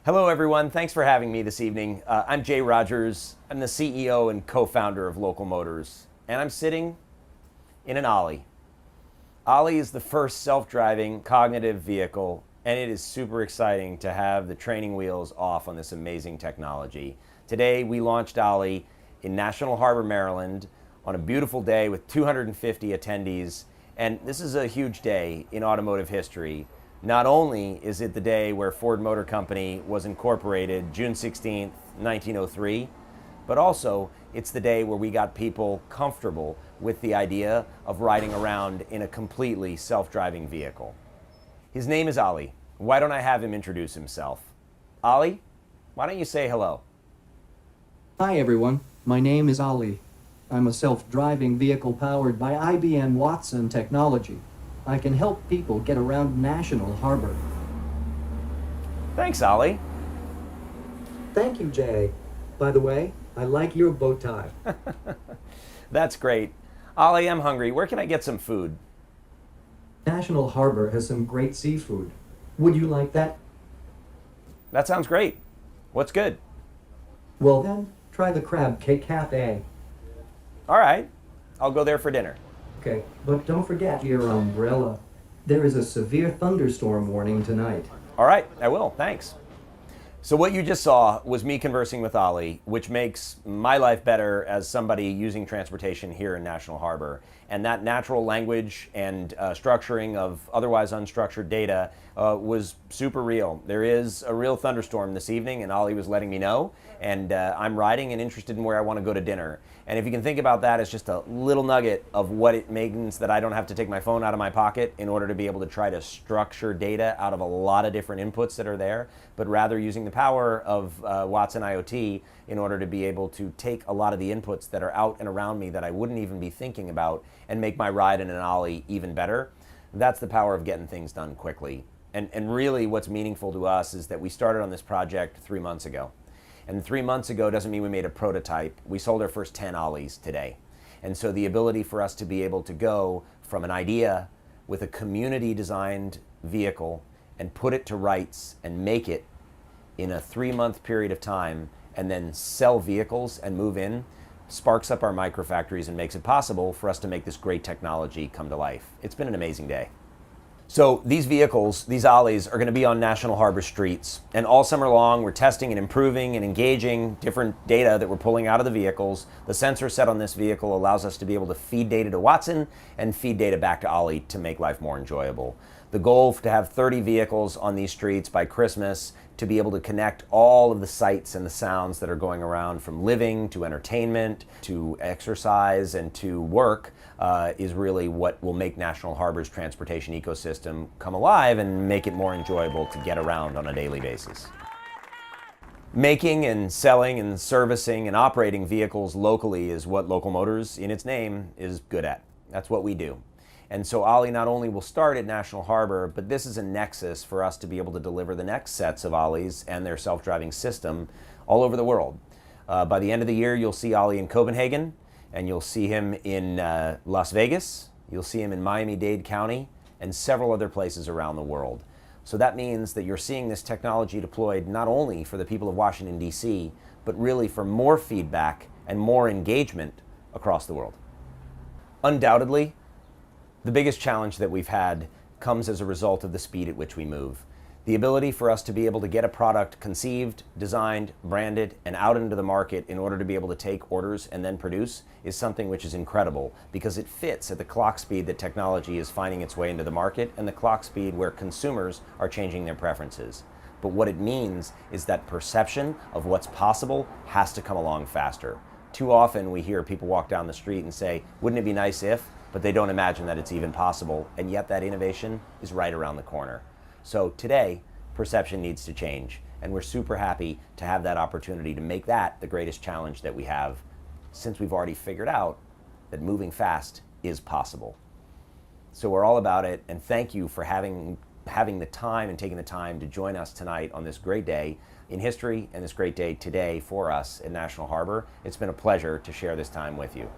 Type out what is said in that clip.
Hello everyone, thanks for having me this evening. I'm Jay Rogers. I'm the CEO and co-founder of Local Motors, and I'm sitting in an Olli. Olli is the first self-driving cognitive vehicle, and it is super exciting to have the training wheels off on this amazing technology. Today we launched Olli in National Harbor, Maryland on a beautiful day with 250 attendees, and this is a huge day in automotive history. Not only is it the day where Ford Motor Company was incorporated June 16th, 1903, but also it's the day where we got people comfortable with the idea of riding around in a completely self-driving vehicle. His name is Olli. Why don't I have him introduce himself? Olli, why don't you say hello? Hi everyone, my name is Olli. I'm a self-driving vehicle powered by IBM Watson technology. I can help people get around National Harbor. Thanks, Olli. Thank you, Jay. By the way, I like your bow tie. That's great. Olli, I'm hungry. Where can I get some food? National Harbor has some great seafood. Would you like that? That sounds great. What's good? Well then, try the Crab Cake Cafe. All right, I'll go there for dinner. Okay, but don't forget your umbrella. There is a severe thunderstorm warning tonight. All right, I will, thanks. So what you just saw was me conversing with Olli, which makes my life better as somebody using transportation here in National Harbor. And that natural language and structuring of otherwise unstructured data was super real. There is a real thunderstorm this evening, and Olli was letting me know, and I'm riding and interested in where I want to go to dinner. And if you can think about that as just a little nugget of what it means that I don't have to take my phone out of my pocket in order to be able to try to structure data out of a lot of different inputs that are there, but rather using the power of Watson IoT in order to be able to take a lot of the inputs that are out and around me that I wouldn't even be thinking about and make my ride in an Olli even better. That's the power of getting things done quickly. And really what's meaningful to us is that we started on this project 3 months ago. And 3 months ago doesn't mean we made a prototype. We sold our first 10 Ollis today. And so the ability for us to be able to go from an idea with a community designed vehicle and put it to rights and make it in a 3-month period of time and then sell vehicles and move in sparks up our microfactories and makes it possible for us to make this great technology come to life. It's been an amazing day. So these vehicles, these Ollis, are going to be on National Harbor streets. And all summer long, we're testing and improving and engaging different data that we're pulling out of the vehicles. The sensor set on this vehicle allows us to be able to feed data to Watson and feed data back to Olli to make life more enjoyable. The goal to have 30 vehicles on these streets by Christmas to be able to connect all of the sights and the sounds that are going around from living to entertainment to exercise and to work is really what will make National Harbor's transportation ecosystem come alive and make it more enjoyable to get around on a daily basis. Making and selling and servicing and operating vehicles locally is what Local Motors, in its name, is good at. That's what we do. And so Olli not only will start at National Harbor, but this is a nexus for us to be able to deliver the next sets of Ollis and their self-driving system all over the world. By the end of the year, you'll see Olli in Copenhagen, and you'll see him in Las Vegas, you'll see him in Miami-Dade County, and several other places around the world. So that means that you're seeing this technology deployed not only for the people of Washington, D.C., but really for more feedback and more engagement across the world. Undoubtedly, the biggest challenge that we've had comes as a result of the speed at which we move. The ability for us to be able to get a product conceived, designed, branded, and out into the market in order to be able to take orders and then produce is something which is incredible because it fits at the clock speed that technology is finding its way into the market and the clock speed where consumers are changing their preferences. But what it means is that perception of what's possible has to come along faster. Too often we hear people walk down the street and say, wouldn't it be nice if, but they don't imagine that it's even possible, and yet that innovation is right around the corner. So today, perception needs to change, and we're super happy to have that opportunity to make that the greatest challenge that we have, since we've already figured out that moving fast is possible. So we're all about it, and thank you for having the time and taking the time to join us tonight on this great day in history and this great day today for us in National Harbor. It's been a pleasure to share this time with you.